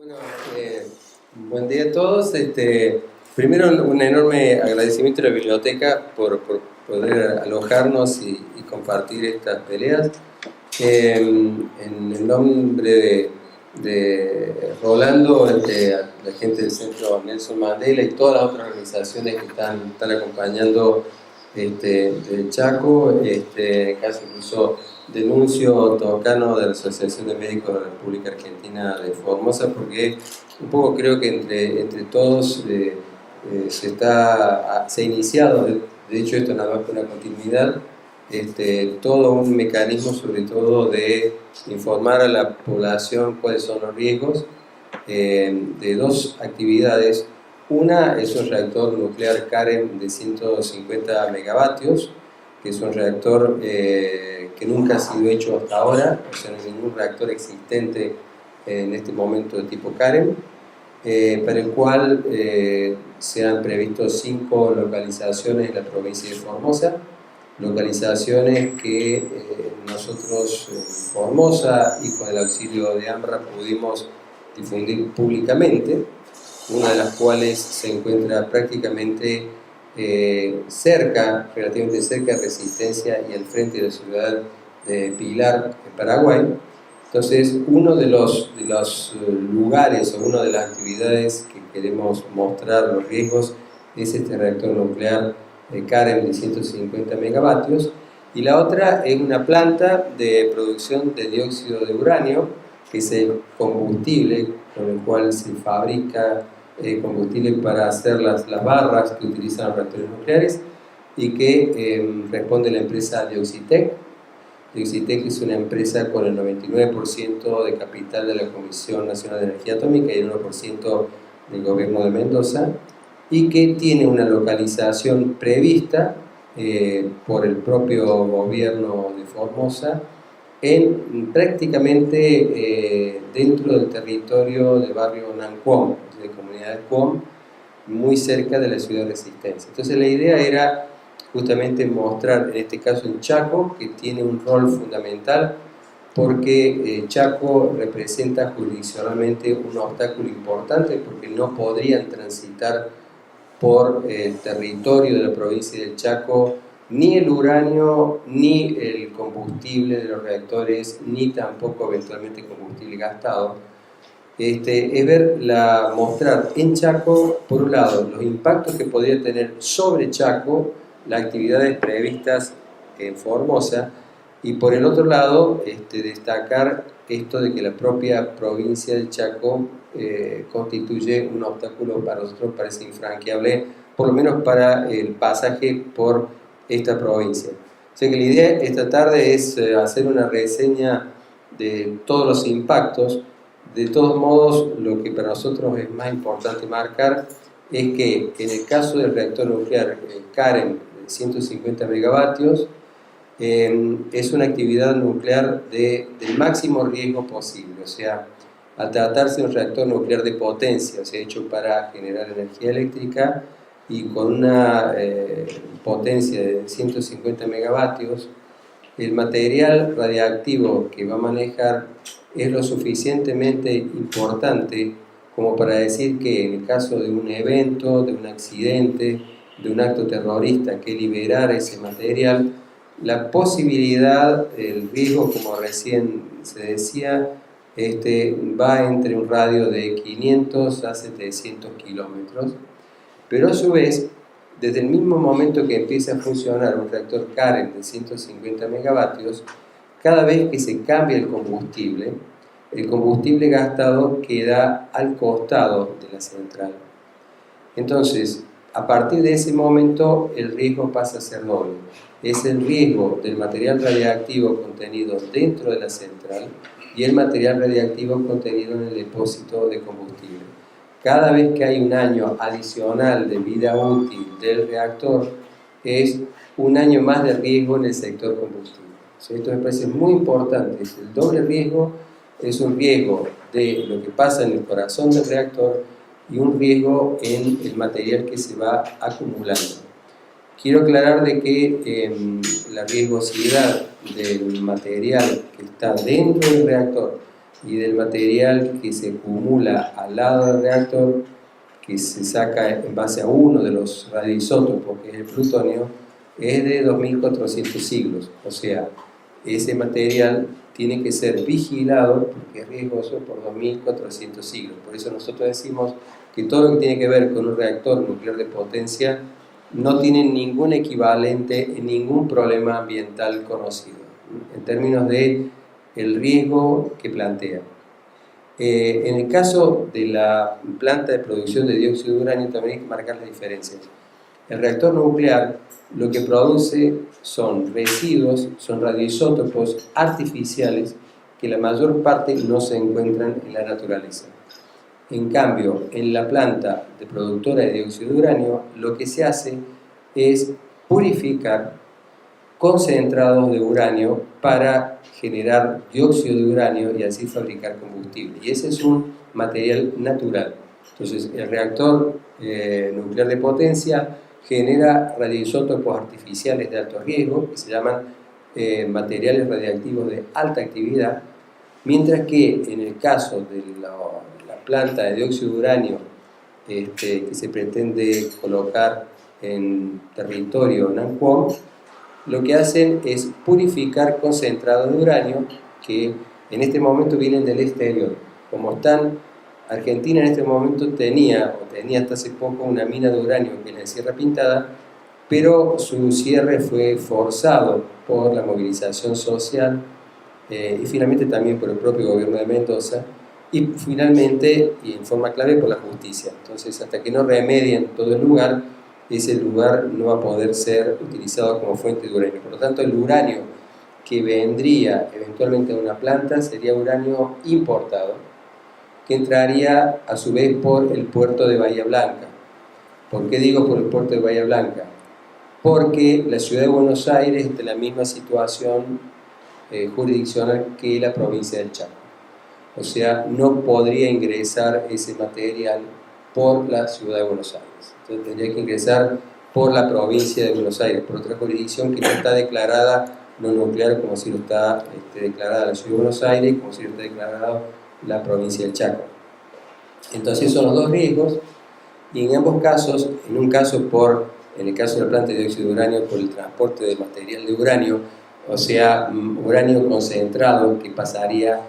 Bueno, buen día a todos. Primero, un enorme agradecimiento a la biblioteca por poder alojarnos y compartir estas peleas. En el nombre de Rolando, a la gente del Centro Nelson Mandela y todas las otras organizaciones que están acompañando del Chaco, en el caso incluso denuncio Tocano de la Asociación de Médicos de la República Argentina de Formosa, porque un poco creo que entre todos se ha iniciado, de hecho esto nada más que una continuidad, todo un mecanismo sobre todo de informar a la población cuáles son los riesgos de dos actividades. Una es un reactor nuclear CAREM de 150 megavatios, que es un reactor que nunca ha sido hecho hasta ahora, o sea, no hay ningún reactor existente en este momento de tipo CAREM, para el cual se han previsto 5 localizaciones en la provincia de Formosa, localizaciones que nosotros en Formosa y con el auxilio de AMRA pudimos difundir públicamente, una de las cuales se encuentra prácticamente relativamente cerca de Resistencia y al frente de la ciudad de Pilar, en Paraguay. Entonces, uno de los lugares o una de las actividades que queremos mostrar los riesgos es este reactor nuclear CAREM de 150 megavatios, y la otra es una planta de producción de dióxido de uranio, que es el combustible con el cual se fabrica combustible para hacer las barras que utilizan los reactores nucleares, y que responde la empresa Dioxitec. Dioxitec es una empresa con el 99% de capital de la Comisión Nacional de Energía Atómica y el 1% del gobierno de Mendoza, y que tiene una localización prevista por el propio gobierno de Formosa prácticamente dentro del territorio del barrio Nancuón, de la comunidad de Cuom, muy cerca de la ciudad de Resistencia. Entonces la idea era justamente mostrar, en este caso en Chaco, que tiene un rol fundamental, porque Chaco representa jurisdiccionalmente un obstáculo importante, porque no podrían transitar por el territorio de la provincia del Chaco ni el uranio, ni el combustible de los reactores, ni tampoco eventualmente combustible gastado. Es mostrar en Chaco, por un lado, los impactos que podría tener sobre Chaco las actividades previstas en Formosa, y por el otro lado, destacar esto de que la propia provincia del Chaco constituye un obstáculo para nosotros, parece infranqueable, por lo menos para el pasaje por esta provincia. O sea que la idea esta tarde es hacer una reseña de todos los impactos. De todos modos, lo que para nosotros es más importante marcar es que en el caso del reactor nuclear CAREM de 150 megavatios, es una actividad nuclear del máximo riesgo posible. O sea, al tratarse de un reactor nuclear de potencia, o sea, hecho para generar energía eléctrica y con una potencia de 150 megavatios, el material radiactivo que va a manejar es lo suficientemente importante como para decir que en el caso de un evento, de un accidente, de un acto terrorista que liberara ese material, la posibilidad, el riesgo, como recién se decía, va entre un radio de 500 a 700 kilómetros, pero a su vez, desde el mismo momento que empieza a funcionar un reactor CAREM de 150 megavatios, cada vez que se cambia el combustible gastado queda al costado de la central. Entonces, a partir de ese momento, el riesgo pasa a ser doble. Es el riesgo del material radiactivo contenido dentro de la central y el material radiactivo contenido en el depósito de combustible. Cada vez que hay un año adicional de vida útil del reactor, es un año más de riesgo en el sector combustible. Esto me parece muy importante. El doble riesgo es un riesgo de lo que pasa en el corazón del reactor y un riesgo en el material que se va acumulando. Quiero aclarar de que la riesgosidad del material que está dentro del reactor y del material que se acumula al lado del reactor, que se saca en base a uno de los radioisótopos, que es el plutonio, es de 2400 siglos. O sea, ese material tiene que ser vigilado porque es riesgoso por 2400 siglos. Por eso nosotros decimos que todo lo que tiene que ver con un reactor nuclear de potencia no tiene ningún equivalente en ningún problema ambiental conocido, en términos de el riesgo que plantea. En el caso de la planta de producción de dióxido de uranio también hay que marcar las diferencias. El reactor nuclear lo que produce son residuos, son radioisótopos artificiales que la mayor parte no se encuentran en la naturaleza. En cambio, en la planta de productora de dióxido de uranio lo que se hace es purificar concentrados de uranio para generar dióxido de uranio y así fabricar combustible. Y ese es un material natural. Entonces, el reactor nuclear de potencia genera radioisótopos artificiales de alto riesgo, que se llaman materiales radiactivos de alta actividad, mientras que en el caso de la planta de dióxido de uranio que se pretende colocar en territorio Nanquón, lo que hacen es purificar concentrados de uranio que en este momento vienen del exterior. Como están, Argentina en este momento tenía hasta hace poco una mina de uranio que es la de Sierra Pintada, pero su cierre fue forzado por la movilización social y finalmente también por el propio gobierno de Mendoza y finalmente, y en forma clave, por la justicia. Entonces, hasta que no remedien todo el lugar, ese lugar no va a poder ser utilizado como fuente de uranio. Por lo tanto, el uranio que vendría eventualmente a una planta sería uranio importado, que entraría a su vez por el puerto de Bahía Blanca. ¿Por qué digo por el puerto de Bahía Blanca? Porque la ciudad de Buenos Aires está en la misma situación jurisdiccional que la provincia del Chaco. O sea, no podría ingresar ese material por la ciudad de Buenos Aires. Entonces tendría que ingresar por la provincia de Buenos Aires, por otra jurisdicción que no está declarada no nuclear, como si lo está declarada la ciudad de Buenos Aires, como si lo está declarada la provincia del Chaco. Entonces son los dos riesgos, y en ambos casos, en un caso en el caso de la planta de dióxido de uranio, por el transporte de material de uranio, o sea, uranio concentrado que pasaría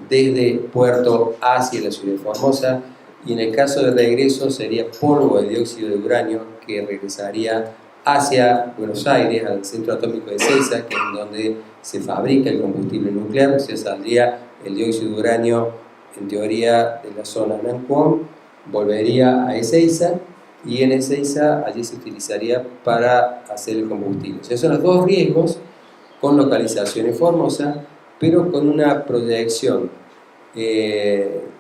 desde Puerto hacia la ciudad de Formosa, y en el caso de regreso sería polvo de dióxido de uranio que regresaría hacia Buenos Aires, al centro atómico de Ezeiza, que es donde se fabrica el combustible nuclear. O sea, saldría el dióxido de uranio, en teoría, de la zona Nanquón, volvería a Ezeiza, y en Ezeiza allí se utilizaría para hacer el combustible. O sea, son los dos riesgos, con localización en Formosa, pero con una proyección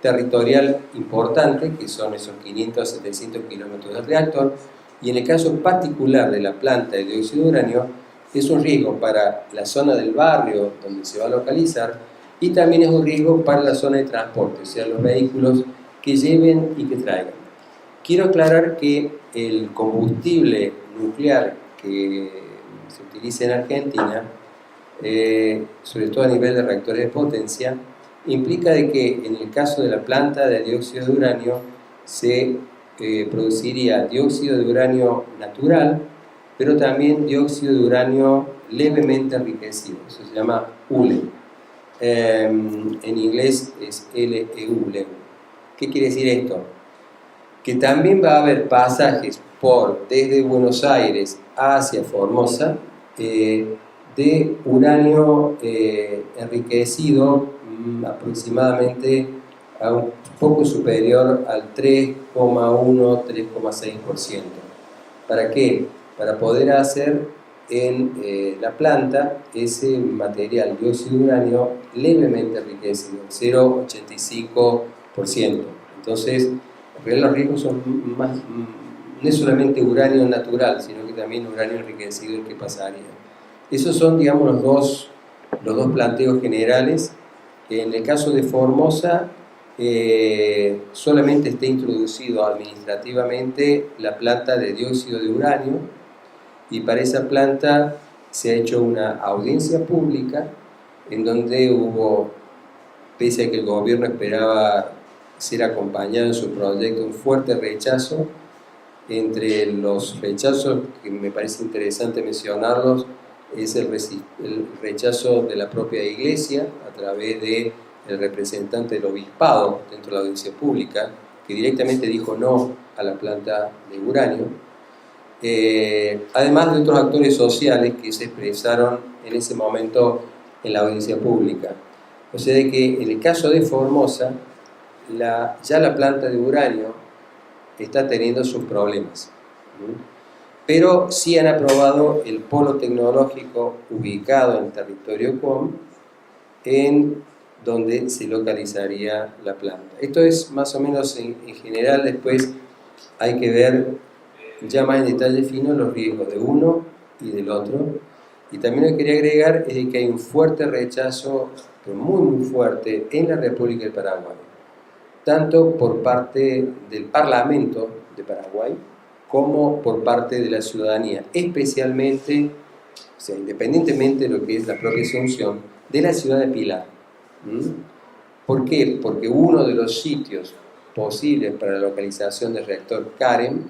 territorial importante, que son esos 500 a 700 kilómetros del reactor, y en el caso particular de la planta de dióxido de uranio, es un riesgo para la zona del barrio donde se va a localizar, y también es un riesgo para la zona de transporte, o sea, los vehículos que lleven y que traigan. Quiero aclarar que el combustible nuclear que se utiliza en Argentina, sobre todo a nivel de reactores de potencia, implica de que en el caso de la planta de dióxido de uranio se produciría dióxido de uranio natural, pero también dióxido de uranio levemente enriquecido, eso se llama ULE. En inglés es LEU, LEU. ¿Qué quiere decir esto? Que también va a haber pasajes desde Buenos Aires hacia Formosa de uranio enriquecido aproximadamente a un poco superior al 3,1-3,6%. ¿Para qué? Para poder hacer en la planta ese material dióxido de uranio levemente enriquecido, 0,85%. Entonces, en realidad los riesgos son más, no es solamente uranio natural, sino que también uranio enriquecido el que pasaría. Esos son, digamos, los dos planteos generales. En el caso de Formosa, solamente está introducido administrativamente la planta de dióxido de uranio, y para esa planta se ha hecho una audiencia pública en donde hubo pese a que el gobierno esperaba ser acompañado en su proyecto, un fuerte rechazo. Entre los rechazos que me parece interesante mencionarlos es el rechazo de la propia Iglesia a través del representante del obispado dentro de la audiencia pública, que directamente dijo no a la planta de uranio, además de otros actores sociales que se expresaron en ese momento en la audiencia pública. O sea, de que en el caso de Formosa, ya la planta de uranio está teniendo sus problemas, pero sí han aprobado el polo tecnológico ubicado en el territorio COM, en donde se localizaría la planta. Esto es más o menos en general. Después hay que ver ya más en detalle fino los riesgos de uno y del otro. Y también lo que quería agregar es que hay un fuerte rechazo, pero muy fuerte, en la República del Paraguay, tanto por parte del Parlamento de Paraguay como por parte de la ciudadanía, especialmente, o sea, independientemente de lo que es la propia Asunción, de la ciudad de Pilar. ¿Por qué? Porque uno de los sitios posibles para la localización del reactor CAREM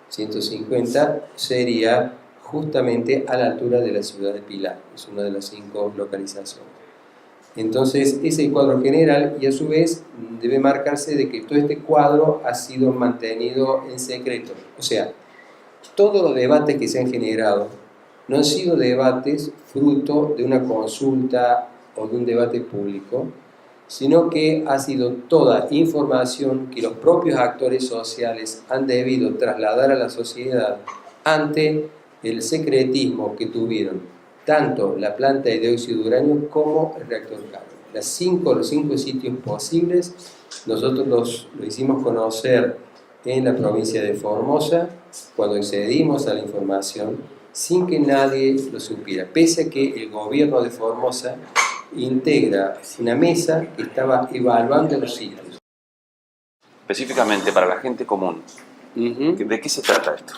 150 sería justamente a la altura de la ciudad de Pilar, es una de las 5 localizaciones. Entonces, ese es el cuadro general, y a su vez debe marcarse de que todo este cuadro ha sido mantenido en secreto. O sea, todos los debates que se han generado no han sido debates fruto de una consulta o de un debate público, sino que ha sido toda información que los propios actores sociales han debido trasladar a la sociedad ante el secretismo que tuvieron tanto la planta de dióxido de uranio como el reactor CAREM. Los 5 sitios posibles nosotros lo hicimos conocer en la provincia de Formosa cuando accedimos a la información sin que nadie lo supiera, pese a que el gobierno de Formosa integra una mesa que estaba evaluando los sitios. Específicamente para la gente común, ¿de qué se trata esto?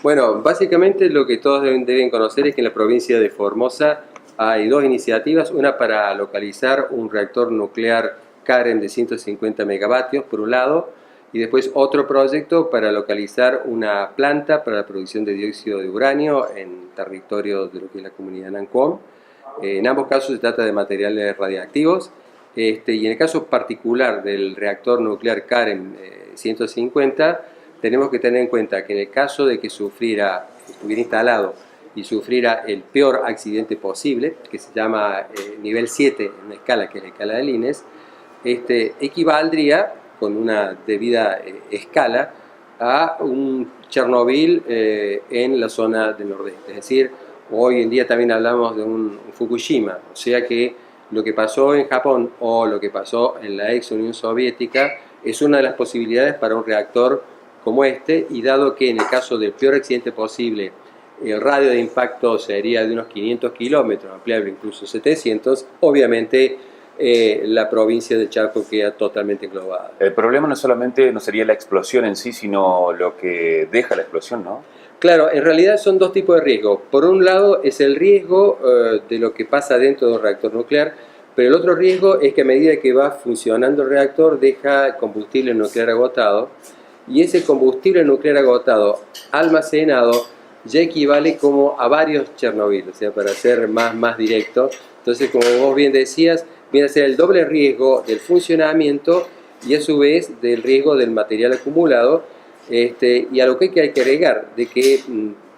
Bueno, básicamente lo que todos deben conocer es que en la provincia de Formosa hay 2 iniciativas, una para localizar un reactor nuclear CAREM de 150 megavatios por un lado, y después otro proyecto para localizar una planta para la producción de dióxido de uranio en territorio de lo que es la comunidad Nanquom. En ambos casos se trata de materiales radiactivos, y en el caso particular del reactor nuclear CAREM 150, tenemos que tener en cuenta que en el caso de que estuviera instalado y sufriera el peor accidente posible, que se llama nivel 7 en una escala que es la escala de Lines, equivaldría con una debida escala a un Chernobyl en la zona del nordeste. Es decir, hoy en día también hablamos de un Fukushima, o sea que lo que pasó en Japón o lo que pasó en la ex Unión Soviética es una de las posibilidades para un reactor como este, y dado que en el caso del peor accidente posible el radio de impacto sería de unos 500 kilómetros, ampliable incluso 700, obviamente la provincia de Chaco queda totalmente englobada. El problema no sería la explosión en sí, sino lo que deja la explosión, ¿no? Claro, en realidad son 2 tipos de riesgo. Por un lado es el riesgo de lo que pasa dentro de un reactor nuclear, pero el otro riesgo es que a medida que va funcionando el reactor deja combustible nuclear agotado, y ese combustible nuclear agotado almacenado ya equivale como a varios Chernobyl, o sea, para ser más directo. Entonces, como vos bien decías, viene a ser el doble riesgo del funcionamiento y a su vez del riesgo del material acumulado, y a lo que hay que agregar de que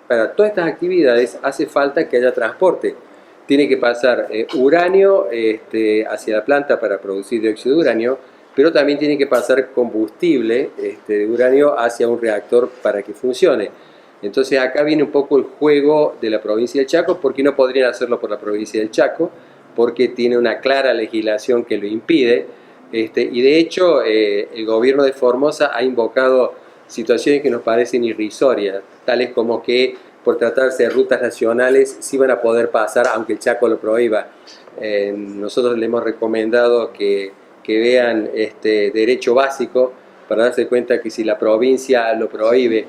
para todas estas actividades hace falta que haya transporte. Tiene que pasar uranio hacia la planta para producir dióxido de uranio, pero también tiene que pasar combustible de uranio hacia un reactor para que funcione. Entonces acá viene un poco el juego de la provincia del Chaco, porque no podrían hacerlo por la provincia del Chaco, porque tiene una clara legislación que lo impide, y de hecho el gobierno de Formosa ha invocado situaciones que nos parecen irrisorias, tales como que por tratarse de rutas nacionales sí van a poder pasar aunque el Chaco lo prohíba. Nosotros le hemos recomendado que vean derecho básico para darse cuenta que si la provincia lo prohíbe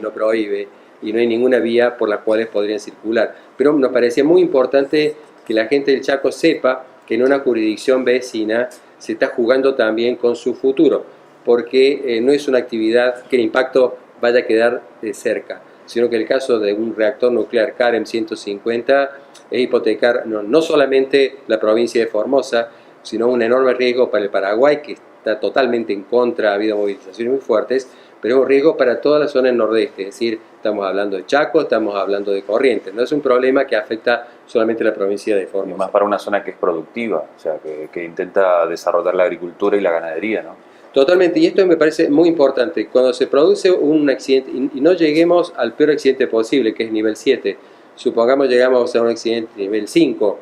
y no hay ninguna vía por la cual podrían circular. Pero nos parecía muy importante que la gente del Chaco sepa que en una jurisdicción vecina se está jugando también con su futuro, porque no es una actividad que el impacto vaya a quedar cerca, sino que el caso de un reactor nuclear CAREM 150 es hipotecar no solamente la provincia de Formosa, sino un enorme riesgo para el Paraguay, que está totalmente en contra, ha habido movilizaciones muy fuertes, pero es un riesgo para toda la zona del nordeste, es decir, estamos hablando de Chaco, estamos hablando de Corrientes, no es un problema que afecta solamente a la provincia de Formosa. Y más para una zona que es productiva, o sea, que intenta desarrollar la agricultura y la ganadería, ¿no? Totalmente, y esto me parece muy importante, cuando se produce un accidente, y no lleguemos al peor accidente posible, que es nivel 7, supongamos llegamos a un accidente nivel 5,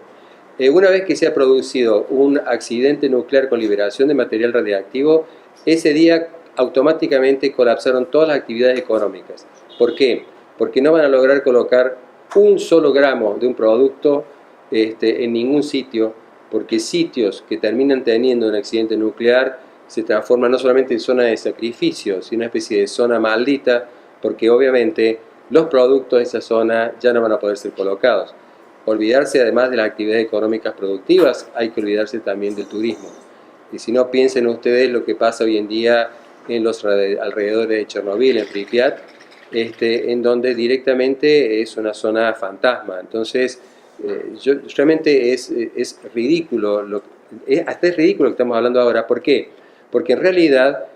una vez que se ha producido un accidente nuclear con liberación de material radiactivo, ese día automáticamente colapsaron todas las actividades económicas. ¿Por qué? Porque no van a lograr colocar un solo gramo de un producto en ningún sitio, porque sitios que terminan teniendo un accidente nuclear se transforman no solamente en zona de sacrificio, sino una especie de zona maldita, porque obviamente los productos de esa zona ya no van a poder ser colocados. Olvidarse además de las actividades económicas productivas, hay que olvidarse también del turismo. Y si no, piensen ustedes lo que pasa hoy en día en los alrededores de Chernobyl, en Pripyat, en donde directamente es una zona fantasma. Entonces, realmente es ridículo, hasta es ridículo lo que estamos hablando ahora. ¿Por qué? Porque en realidad,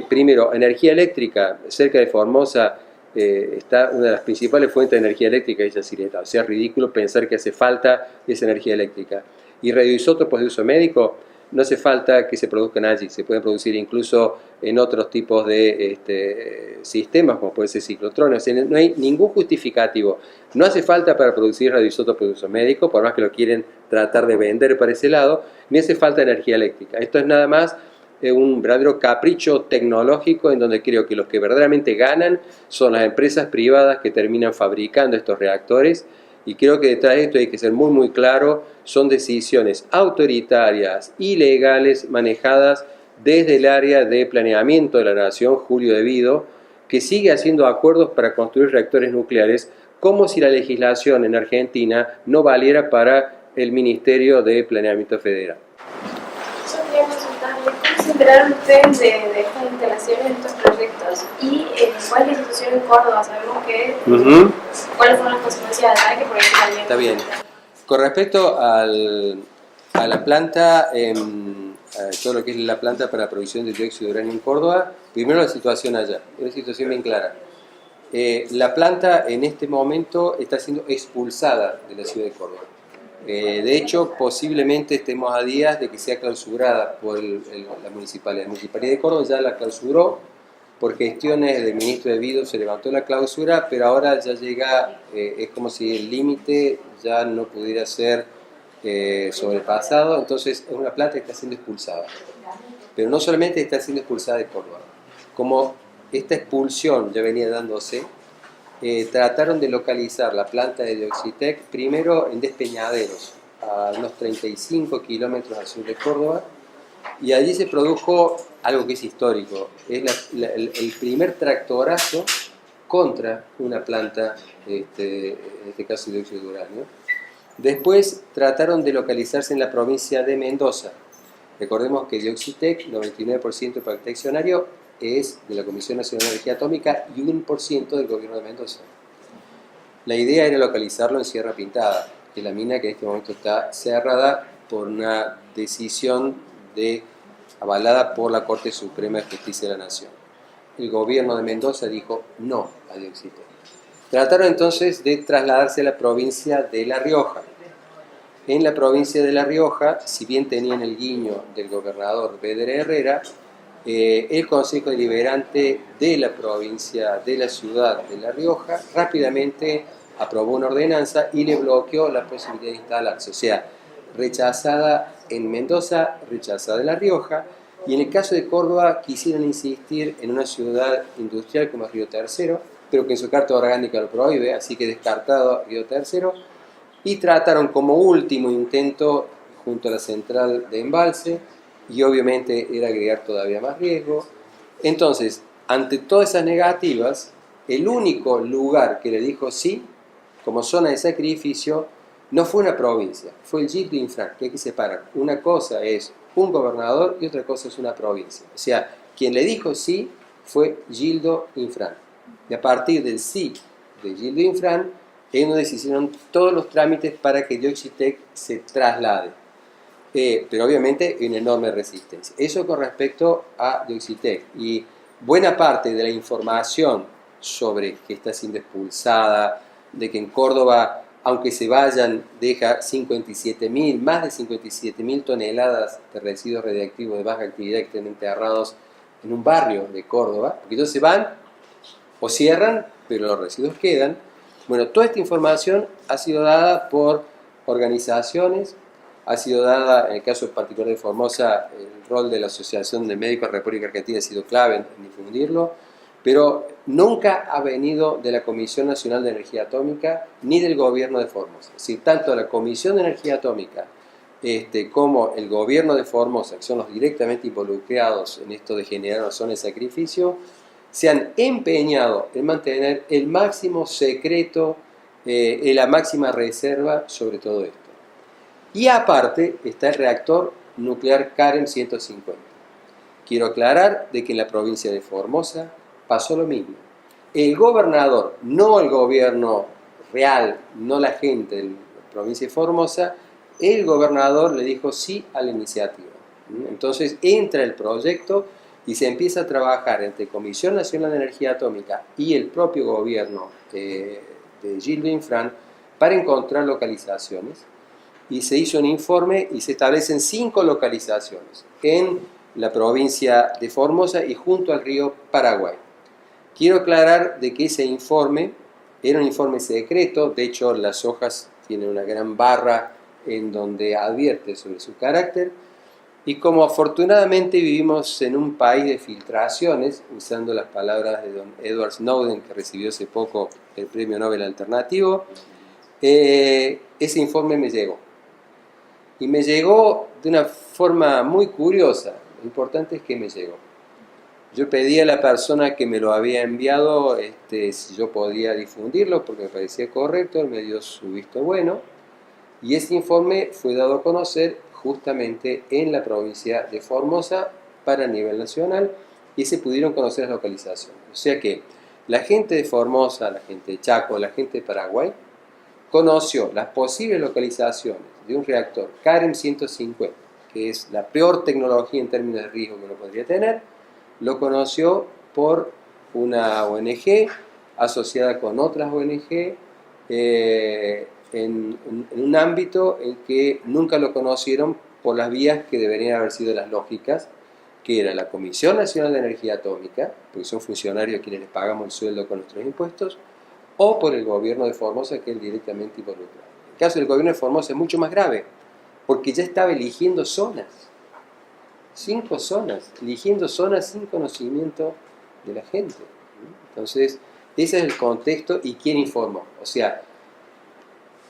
primero, energía eléctrica cerca de Formosa, está una de las principales fuentes de energía eléctrica es Yacyretá. O sea, es ridículo pensar que hace falta esa energía eléctrica. Y radioisótopos de uso médico, no hace falta que se produzcan allí, se pueden producir incluso en otros tipos de sistemas, como puede ser ciclotrones. O sea, no hay ningún justificativo. No hace falta para producir radioisótopos de uso médico, por más que lo quieren tratar de vender para ese lado, ni hace falta energía eléctrica. Esto es nada más un verdadero capricho tecnológico en donde creo que los que verdaderamente ganan son las empresas privadas que terminan fabricando estos reactores, y creo que detrás de esto hay que ser muy muy claro, son decisiones autoritarias, ilegales, manejadas desde el área de planeamiento de la nación, Julio De Vido, que sigue haciendo acuerdos para construir reactores nucleares como si la legislación en Argentina no valiera para el Ministerio de Planeamiento Federal. ¿Cómo se enteraron ustedes de estas instalaciones, de estos proyectos? ¿Y cuál es la situación en Córdoba? Sabemos que cuáles son las consecuencias de ataque, por ejemplo, también. Está bien. Con respecto a la planta, todo lo que es la planta para la producción de dióxido de uranio en Córdoba, primero la situación allá, es una situación bien clara. La planta en este momento está siendo expulsada de la ciudad de Córdoba. De hecho, posiblemente estemos a días de que sea clausurada por la municipalidad. La municipalidad de Córdoba ya la clausuró, por gestiones del ministro De Vido se levantó la clausura, pero ahora ya llega, es como si el límite ya no pudiera ser sobrepasado, entonces es una planta que está siendo expulsada. Pero no solamente está siendo expulsada de Córdoba, como esta expulsión ya venía dándose, trataron de localizar la planta de Dioxitec primero en Despeñaderos, a unos 35 kilómetros al sur de Córdoba, y allí se produjo algo que es histórico, es el primer tractorazo contra una planta, en este caso de dióxido de uranio. Después trataron de localizarse en la provincia de Mendoza. Recordemos que Dioxitec, 99% del parque accionario, es de la Comisión Nacional de Energía Atómica y 1% del gobierno de Mendoza. La idea era localizarlo en Sierra Pintada, que es la mina que en este momento está cerrada por una decisión avalada por la Corte Suprema de Justicia de la Nación. El gobierno de Mendoza dijo no a Dioxitec. Trataron entonces de trasladarse a la provincia de La Rioja. En la provincia de La Rioja, si bien tenían el guiño del gobernador Vedder Herrera, el Consejo Deliberante de la provincia, de la ciudad de La Rioja, rápidamente aprobó una ordenanza y le bloqueó la posibilidad de instalarse. O sea, rechazada en Mendoza, rechazada en La Rioja, y en el caso de Córdoba quisieron insistir en una ciudad industrial como Río Tercero, pero que en su carta orgánica lo prohíbe, así que descartado Río Tercero, y trataron como último intento junto a la central de embalse, y obviamente era agregar todavía más riesgo. Entonces, ante todas esas negativas, el único lugar que le dijo sí, como zona de sacrificio, no fue una provincia, fue el Gildo Infran, que hay que separar. Una cosa es un gobernador y otra cosa es una provincia. O sea, quien le dijo sí fue Gildo Infran. Y a partir del sí de Gildo Infran, es donde se hicieron todos los trámites para que Dioxitec se traslade. Pero obviamente hay una enorme resistencia. Eso con respecto a Dioxitec. Y buena parte de la información sobre que está siendo expulsada, de que en Córdoba, aunque se vayan, deja 57.000, más de 57.000 toneladas de residuos radiactivos de baja actividad que están enterrados en un barrio de Córdoba, porque ellos se van o cierran, pero los residuos quedan. Bueno, toda esta información ha sido dada por organizaciones, ha sido dada, en el caso particular de Formosa, el rol de la Asociación de Médicos de la República Argentina ha sido clave en difundirlo, pero nunca ha venido de la Comisión Nacional de Energía Atómica ni del gobierno de Formosa. Es decir, tanto la Comisión de Energía Atómica como el gobierno de Formosa, que son los directamente involucrados en esto de generar zonas de sacrificio, se han empeñado en mantener el máximo secreto y la máxima reserva sobre todo esto. Y aparte está el reactor nuclear Carem 150. Quiero aclarar de que en la provincia de Formosa pasó lo mismo. El gobernador, no el gobierno real, no la gente de la provincia de Formosa, el gobernador le dijo sí a la iniciativa. Entonces entra el proyecto y se empieza a trabajar entre Comisión Nacional de Energía Atómica y el propio gobierno de Gildo Infran para encontrar localizaciones. Y se hizo un informe y se establecen 5 localizaciones en la provincia de Formosa y junto al río Paraguay. Quiero aclarar de que ese informe era un informe secreto, de hecho las hojas tienen una gran barra en donde advierte sobre su carácter, y como afortunadamente vivimos en un país de filtraciones, usando las palabras de don Edward Snowden, que recibió hace poco el Premio Nobel Alternativo, ese informe me llegó. Y me llegó de una forma muy curiosa. Lo importante es que me llegó. Yo pedí a la persona que me lo había enviado si yo podía difundirlo porque me parecía correcto, él me dio su visto bueno y ese informe fue dado a conocer justamente en la provincia de Formosa para nivel nacional y se pudieron conocer las localizaciones. O sea que la gente de Formosa, la gente de Chaco, la gente de Paraguay conoció las posibles localizaciones de un reactor Carem 150, que es la peor tecnología en términos de riesgo que uno podría tener. Lo conoció por una ONG asociada con otras ONG en un ámbito en que nunca lo conocieron por las vías que deberían haber sido las lógicas, que era la Comisión Nacional de Energía Atómica, porque son funcionarios a quienes les pagamos el sueldo con nuestros impuestos, o por el gobierno de Formosa, que es directamente involucrado. El caso del gobierno de Formosa es mucho más grave, porque ya estaba eligiendo zonas. 5 zonas, eligiendo zonas sin conocimiento de la gente. Entonces, ese es el contexto y quién informó. O sea,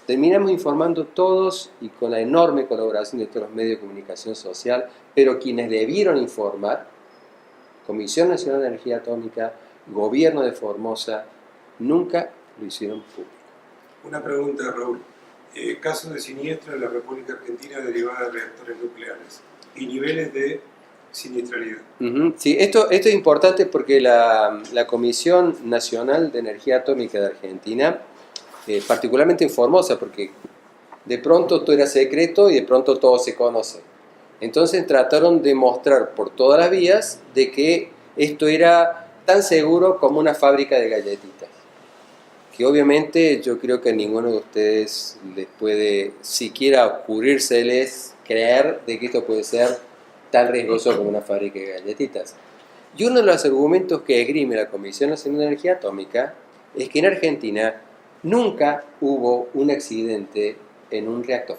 terminamos informando todos y con la enorme colaboración de todos los medios de comunicación social, pero quienes debieron informar, Comisión Nacional de Energía Atómica, Gobierno de Formosa, nunca lo hicieron público. Una pregunta, Raúl. Casos de siniestro en la República Argentina derivada de reactores nucleares y niveles de siniestralidad. Sí, esto es importante porque la Comisión Nacional de Energía Atómica de Argentina, particularmente en Formosa, porque de pronto todo era secreto y de pronto todo se conoce. Entonces trataron de mostrar por todas las vías de que esto era tan seguro como una fábrica de galletitas. Que obviamente yo creo que a ninguno de ustedes les puede siquiera ocurrírseles creer de que esto puede ser tan riesgoso como una fábrica de galletitas. Y uno de los argumentos que esgrime la Comisión Nacional de Energía Atómica es que en Argentina nunca hubo un accidente en un reactor.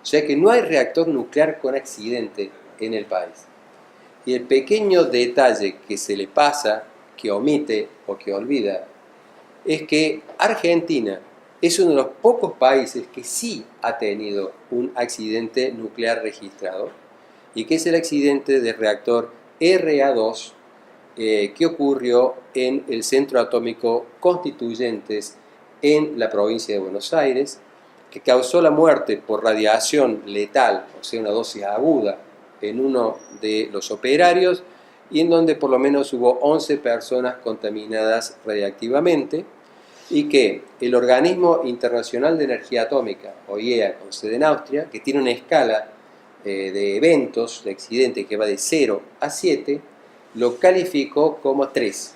O sea que no hay reactor nuclear con accidente en el país. Y el pequeño detalle que se le pasa, que omite o que olvida, es que Argentina es uno de los pocos países que sí ha tenido un accidente nuclear registrado y que es el accidente del reactor RA2 que ocurrió en el Centro Atómico Constituyentes en la provincia de Buenos Aires, que causó la muerte por radiación letal, o sea, una dosis aguda, en uno de los operarios, y en donde por lo menos hubo 11 personas contaminadas radiactivamente, y que el Organismo Internacional de Energía Atómica, o IEA, con sede en Austria, que tiene una escala de eventos, de accidentes, que va de 0 a 7, lo calificó como 3.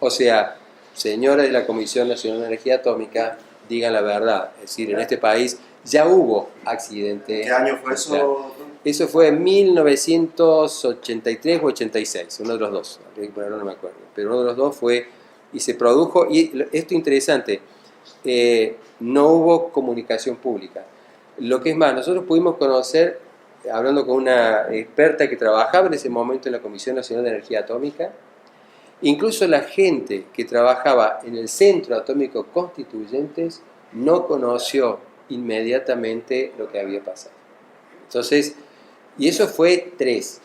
O sea, señores de la Comisión Nacional de Energía Atómica, digan la verdad. Es decir, en este país ya hubo accidentes. ¿Qué año fue eso? Eso fue en 1983 o 86, uno de los dos. Bueno, no me acuerdo. Pero uno de los dos fue, y se produjo, y esto interesante, no hubo comunicación pública. Lo que es más, nosotros pudimos conocer, hablando con una experta que trabajaba en ese momento en la Comisión Nacional de Energía Atómica, incluso la gente que trabajaba en el Centro Atómico Constituyentes no conoció inmediatamente lo que había pasado. Entonces, y eso fue 3.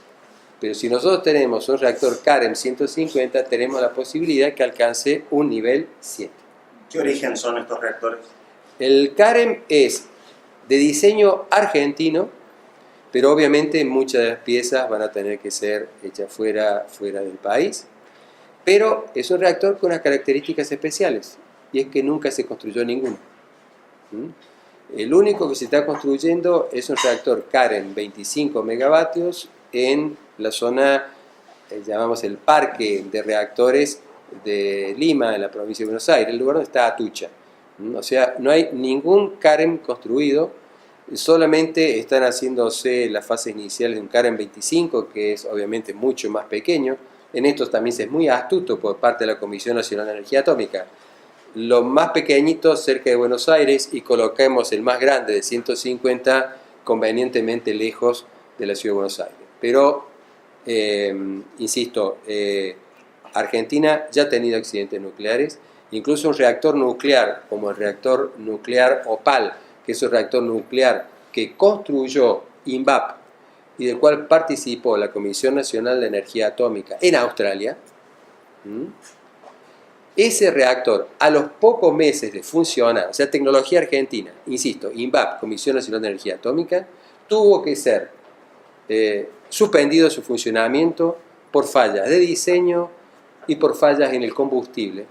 Pero si nosotros tenemos un reactor CAREM 150, tenemos la posibilidad que alcance un nivel 7. ¿Qué origen son estos reactores? El CAREM es de diseño argentino, pero obviamente muchas de las piezas van a tener que ser hechas fuera del país. Pero es un reactor con unas características especiales, y es que nunca se construyó ninguno. El único que se está construyendo es un reactor CAREM 25 megavatios en la zona, llamamos el Parque de Reactores de Lima, en la provincia de Buenos Aires, el lugar donde está Atucha. O sea, no hay ningún CAREM construido, solamente están haciéndose las fases iniciales de un CAREM 25, que es obviamente mucho más pequeño. En esto también se es muy astuto por parte de la Comisión Nacional de Energía Atómica. Los más pequeñitos cerca de Buenos Aires y coloquemos el más grande de 150 convenientemente lejos de la ciudad de Buenos Aires. Pero, insisto, Argentina ya ha tenido accidentes nucleares, incluso un reactor nuclear como el reactor nuclear OPAL, que es un reactor nuclear que construyó INVAP, y del cual participó la Comisión Nacional de Energía Atómica en Australia. Ese reactor, a los pocos meses de funcionar, o sea, tecnología argentina, insisto, INVAP, Comisión Nacional de Energía Atómica, tuvo que ser suspendido su funcionamiento por fallas de diseño y por fallas en el combustible.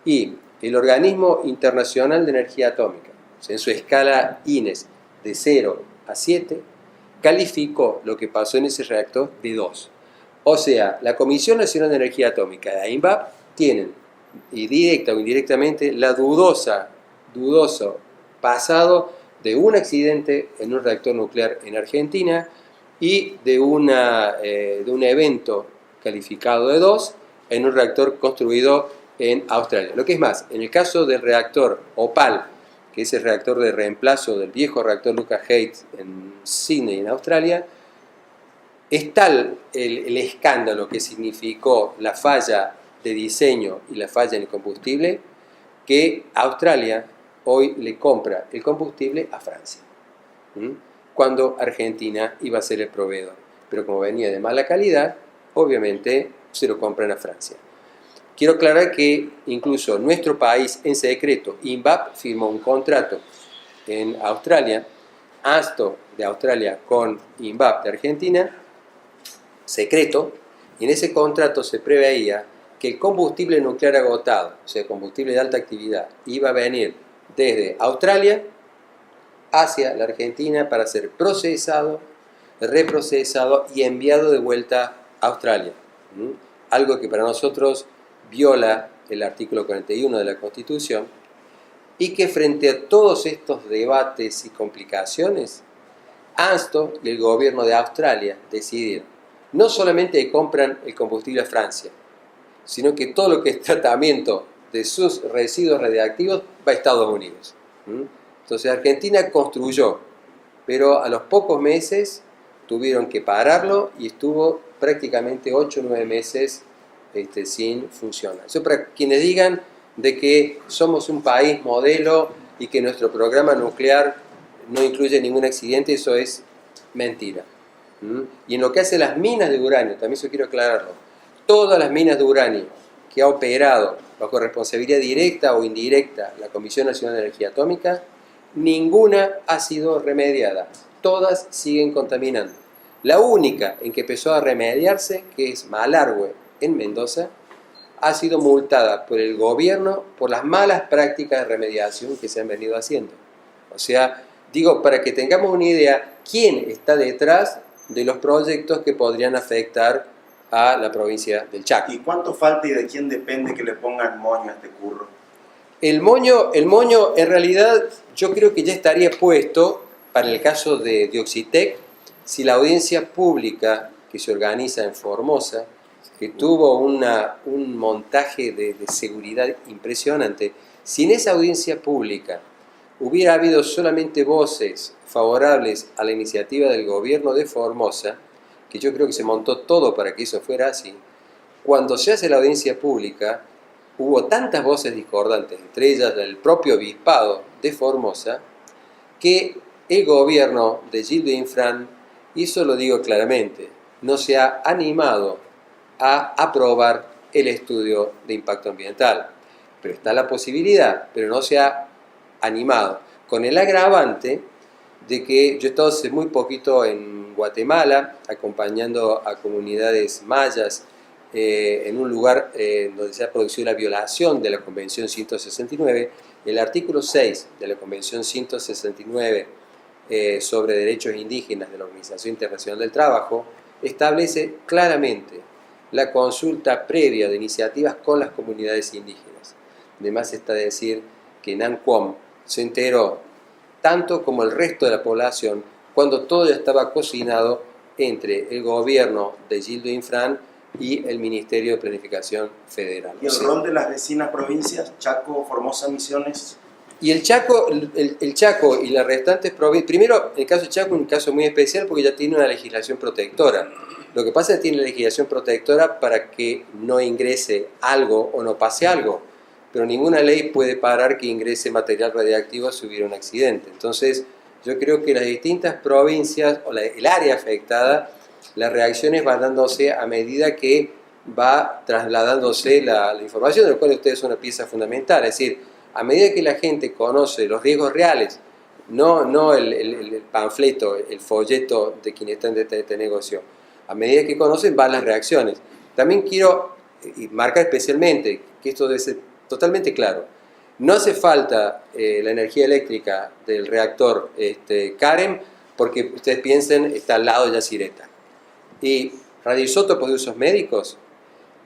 Y el Organismo Internacional de Energía Atómica, o sea, en su escala INES de 0 a 7, calificó lo que pasó en ese reactor de 2. O sea, la Comisión Nacional de Energía Atómica y la INVAP tienen, y directa o indirectamente, la dudoso pasado de un accidente en un reactor nuclear en Argentina y de un evento calificado de 2 en un reactor construido en Australia. Lo que es más, en el caso del reactor OPAL, que es el reactor de reemplazo del viejo reactor Lucas Heights en Sydney, en Australia, es tal el escándalo que significó la falla de diseño y la falla en el combustible, que Australia hoy le compra el combustible a Francia, cuando Argentina iba a ser el proveedor. Pero como venía de mala calidad, obviamente se lo compran a Francia. Quiero aclarar que incluso nuestro país, en secreto, INVAP firmó un contrato en Australia, ANSTO de Australia con INVAP de Argentina, secreto, y en ese contrato se preveía que el combustible nuclear agotado, o sea, combustible de alta actividad, iba a venir desde Australia hacia la Argentina para ser procesado, reprocesado y enviado de vuelta a Australia. Algo que para nosotros viola el artículo 41 de la Constitución, y que frente a todos estos debates y complicaciones, ANSTO y el gobierno de Australia decidieron no solamente que compran el combustible a Francia, sino que todo lo que es tratamiento de sus residuos radiactivos va a Estados Unidos. Entonces Argentina construyó, pero a los pocos meses tuvieron que pararlo y estuvo prácticamente 8 o 9 meses sin funcionar. Eso para quienes digan de que somos un país modelo y que nuestro programa nuclear no incluye ningún accidente, eso es mentira. Y en lo que hace las minas de uranio, también eso quiero aclararlo, todas las minas de uranio que ha operado bajo responsabilidad directa o indirecta la Comisión Nacional de Energía Atómica, ninguna ha sido remediada. Todas siguen contaminando. La única en que empezó a remediarse, que es Malargüe, en Mendoza, ha sido multada por el gobierno por las malas prácticas de remediación que se han venido haciendo. O sea, digo, para que tengamos una idea, quién está detrás de los proyectos que podrían afectar a la provincia del Chaco. ¿Y cuánto falta y de quién depende que le pongan moño a este curro? El moño en realidad yo creo que ya estaría puesto para el caso de Oxitec si la audiencia pública que se organiza en Formosa, que tuvo un montaje de seguridad impresionante, si en esa audiencia pública hubiera habido solamente voces favorables a la iniciativa del gobierno de Formosa, que yo creo que se montó todo para que eso fuera así, cuando se hace la audiencia pública, hubo tantas voces discordantes, entre ellas el propio obispado de Formosa, que el gobierno de Gildo Infran, y eso lo digo claramente, no se ha animado a aprobar el estudio de impacto ambiental. Pero está la posibilidad, pero no se ha animado. Con el agravante de que yo he estado hace muy poquito en Guatemala, acompañando a comunidades mayas en un lugar donde se ha producido la violación de la Convención 169. El artículo 6 de la Convención 169 sobre derechos indígenas de la Organización Internacional del Trabajo establece claramente la consulta previa de iniciativas con las comunidades indígenas. Además está decir que Nan Quom se enteró, tanto como el resto de la población, cuando todo ya estaba cocinado entre el gobierno de Gildo Infran y el Ministerio de Planificación Federal. ¿Y el rol de las vecinas provincias, Chaco, Formosa, Misiones? Y el Chaco y las restantes provincias, primero el caso de Chaco es un caso muy especial porque ya tiene una legislación protectora. Lo que pasa es que tiene legislación protectora para que no ingrese algo o no pase algo, pero ninguna ley puede parar que ingrese material radiactivo si hubiera un accidente. Entonces, yo creo que las distintas provincias o el área afectada, las reacciones van dándose a medida que va trasladándose la información, de lo cual ustedes son una pieza fundamental. Es decir, a medida que la gente conoce los riesgos reales, no el panfleto, el folleto de quienes están de este negocio, a medida que conocen van las reacciones. También quiero marcar especialmente que esto debe ser totalmente claro. No hace falta la energía eléctrica del reactor CAREM porque ustedes piensen está al lado de Yacyretá. Y radioisótopos de usos médicos,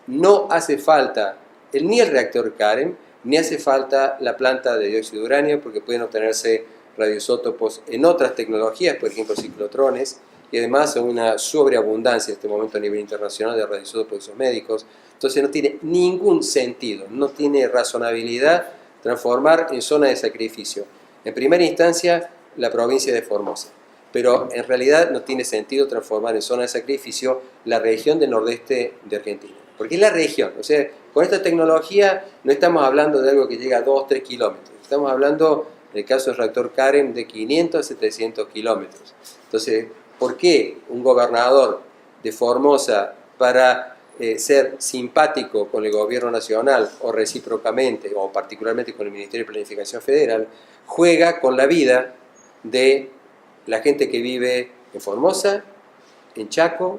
no hace falta ni el reactor CAREM, ni hace falta la planta de dióxido de uranio porque pueden obtenerse radioisótopos en otras tecnologías, por ejemplo ciclotrones, y además hay una sobreabundancia en este momento a nivel internacional de radioisótopos de usos médicos. Entonces no tiene ningún sentido, no tiene razonabilidad transformar en zona de sacrificio, en primera instancia, la provincia de Formosa. Pero en realidad no tiene sentido transformar en zona de sacrificio la región del nordeste de Argentina. Porque es la región, o sea, con esta tecnología no estamos hablando de algo que llega a 2-3 kilómetros. Estamos hablando, en el caso del reactor CAREM, de 500 a 700 kilómetros. Entonces, ¿por qué un gobernador de Formosa, para ser simpático con el gobierno nacional o recíprocamente, o particularmente con el Ministerio de Planificación Federal, juega con la vida de la gente que vive en Formosa, en Chaco,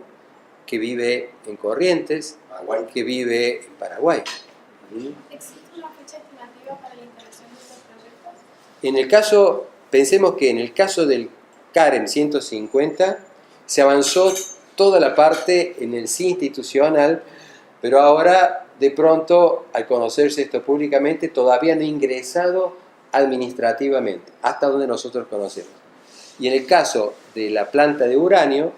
que vive en Corrientes, Paraguay, que vive en Paraguay? ¿Existe una fecha estimativa para la instalación de estos proyectos? En el caso, pensemos que en el caso del CAREM 150 se avanzó toda la parte en el sí institucional, pero ahora de pronto al conocerse esto públicamente todavía no ha ingresado administrativamente, hasta donde nosotros conocemos. Y en el caso de la planta de uranio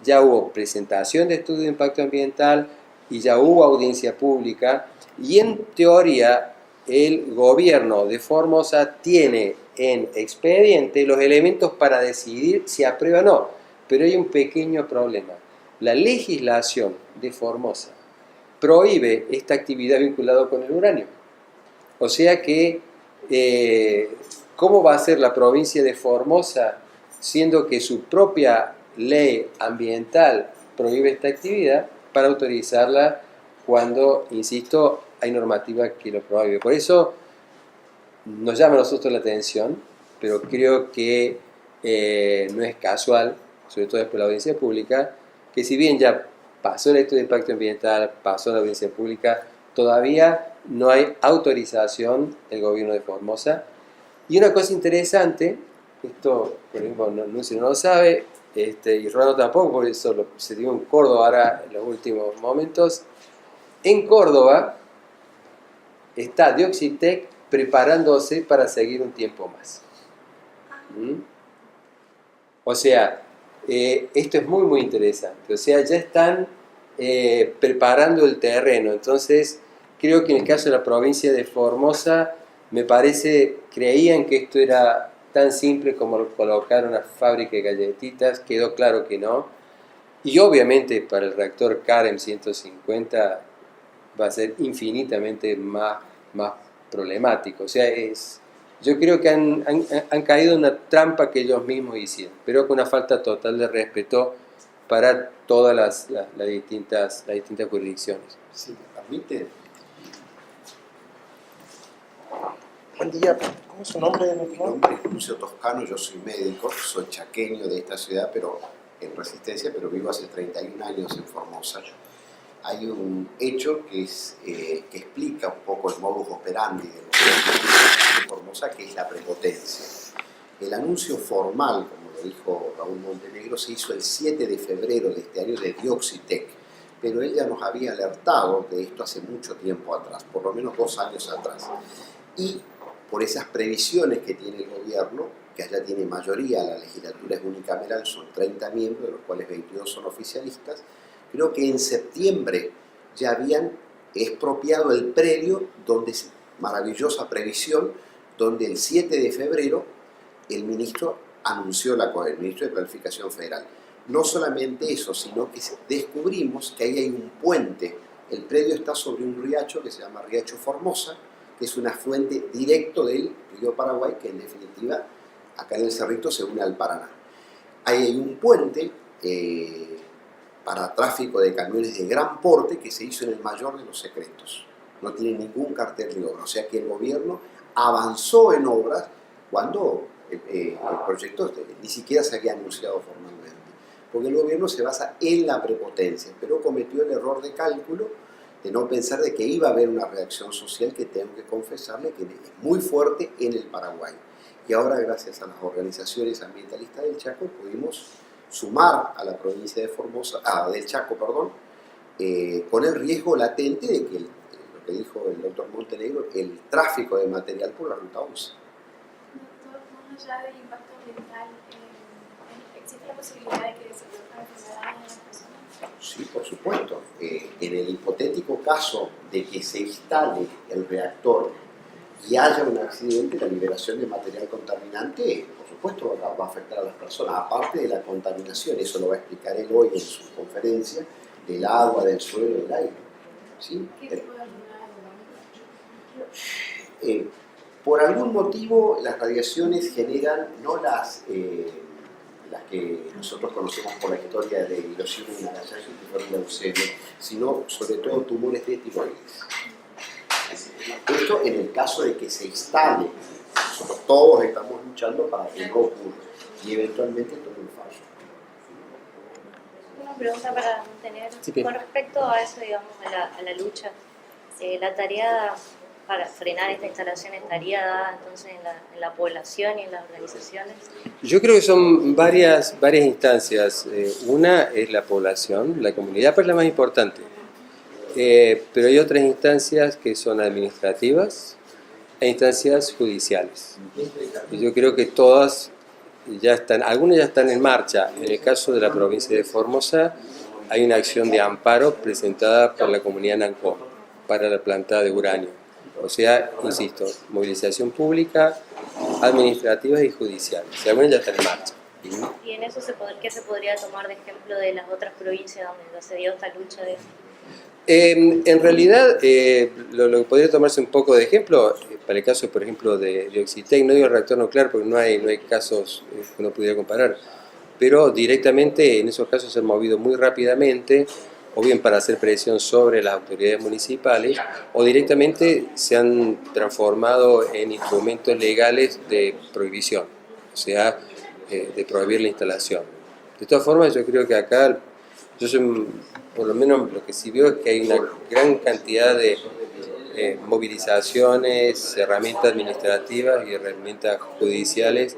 ya hubo presentación de estudio de impacto ambiental y ya hubo audiencia pública y en teoría el gobierno de Formosa tiene en expediente los elementos para decidir si aprueba o no, pero hay un pequeño problema. La legislación de Formosa prohíbe esta actividad vinculada con el uranio. O sea que, ¿cómo va a ser la provincia de Formosa, siendo que su propia ley ambiental prohíbe esta actividad, para autorizarla cuando, insisto, hay normativa que lo prohíbe? Por eso nos llama a nosotros la atención, pero creo que no es casual, sobre todo después de la audiencia pública, que si bien ya pasó el estudio de impacto ambiental, pasó la audiencia pública, todavía no hay autorización del gobierno de Formosa. Y una cosa interesante, esto por ejemplo Nuncio no lo sabe, y Rolando tampoco, por eso se dio en Córdoba ahora en los últimos momentos. En Córdoba está Dioxitec preparándose para seguir un tiempo más. O sea, esto es muy muy interesante. O sea, ya están preparando el terreno. Entonces, creo que en el caso de la provincia de Formosa, me parece, creían que esto era tan simple como colocar una fábrica de galletitas, quedó claro que no. Y obviamente para el reactor CAREM 150 va a ser infinitamente más problemático. O sea, yo creo que han caído en una trampa que ellos mismos hicieron, pero con una falta total de respeto para todas las distintas jurisdicciones. Si me permite. Buen día, ¿cómo es su nombre? Mi nombre es Lucio Toscano, yo soy médico, soy chaqueño de esta ciudad, pero en Resistencia, pero vivo hace 31 años en Formosa. Hay un hecho que explica un poco el modus operandi de Formosa, que es la prepotencia. El anuncio formal, como lo dijo Raúl Montenegro, se hizo el 7 de febrero de este año de Dioxitec, pero ella nos había alertado de esto hace mucho tiempo atrás, por lo menos 2 años atrás. Y por esas previsiones que tiene el gobierno, que allá tiene mayoría, la legislatura es unicameral, son 30 miembros, de los cuales 22 son oficialistas, creo que en septiembre ya habían expropiado el predio, donde, maravillosa previsión, donde el 7 de febrero el ministro anunció el ministro de Planificación Federal. No solamente eso, sino que descubrimos que ahí hay un puente. El predio está sobre un riacho que se llama Riacho Formosa, que es un afluente directo del río Paraguay, que en definitiva acá en el Cerrito se une al Paraná. Ahí hay un puente para tráfico de camiones de gran porte que se hizo en el mayor de los secretos. No tiene ningún cartel de obra, o sea que el gobierno avanzó en obras cuando el proyecto ni siquiera se había anunciado formalmente, porque el gobierno se basa en la prepotencia, pero cometió el error de cálculo de no pensar de que iba a haber una reacción social que tengo que confesarle que es muy fuerte en el Paraguay. Y ahora, gracias a las organizaciones ambientalistas del Chaco, pudimos sumar a la provincia de Formosa, del Chaco, perdón, con el riesgo latente de que, lo que dijo el doctor Montenegro, el tráfico de material por la ruta 11. Doctor, más allá del impacto ambiental, ¿existe la posibilidad de que se produzcan enfermedades en las personas? Sí, por supuesto. En el hipotético caso de que se instale el reactor y haya un accidente, la liberación de material contaminante, por supuesto, va a afectar a las personas, aparte de la contaminación, eso lo va a explicar él hoy en su conferencia, del agua, del suelo, del aire. ¿Sí? ¿Qué tipo de enfermedades? Por algún motivo, las radiaciones generan no las que nosotros conocemos por la historia de Hiroshima y Nagasaki, que fueron leucemia, sino sobre todo tumores de tiroides. Esto en el caso de que se instale. Nosotros todos estamos luchando para que no ocurra y eventualmente todo un fallo. Una pregunta para Montenegro. Sí, bien. Con respecto a eso, digamos, a la lucha, la tarea para frenar esta instalación estaría dada entonces en la población y en las organizaciones. Yo creo que son varias instancias. Una es la población, la comunidad, pues la más importante. Pero hay otras instancias que son administrativas e instancias judiciales. Y yo creo que todas ya están, algunas ya están en marcha. En el caso de la provincia de Formosa hay una acción de amparo presentada por la comunidad Nancó para la planta de uranio. O sea, insisto, movilización pública, administrativa y judicial. O sea, algunas ya están en marcha. ¿Y en eso qué se podría tomar de ejemplo de las otras provincias donde se dio esta lucha de... En realidad, lo que podría tomarse un poco de ejemplo, para el caso, por ejemplo, de Dioxitec, no digo el reactor nuclear porque no hay casos que uno pudiera comparar, pero directamente en esos casos se han movido muy rápidamente, o bien para hacer presión sobre las autoridades municipales, o directamente se han transformado en instrumentos legales de prohibición. o sea, de prohibir la instalación. De todas formas, yo creo que acá, por lo menos lo que sí veo es que hay una gran cantidad de movilizaciones, herramientas administrativas y herramientas judiciales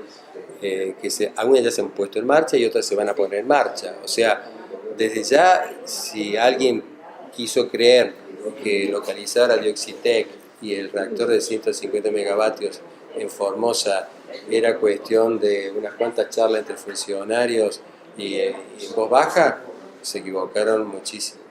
que algunas ya se han puesto en marcha y otras se van a poner en marcha. O sea, desde ya, si alguien quiso creer que localizar a Dioxitec y el reactor de 150 megavatios en Formosa era cuestión de unas cuantas charlas entre funcionarios y en voz baja, se equivocaron muchísimo.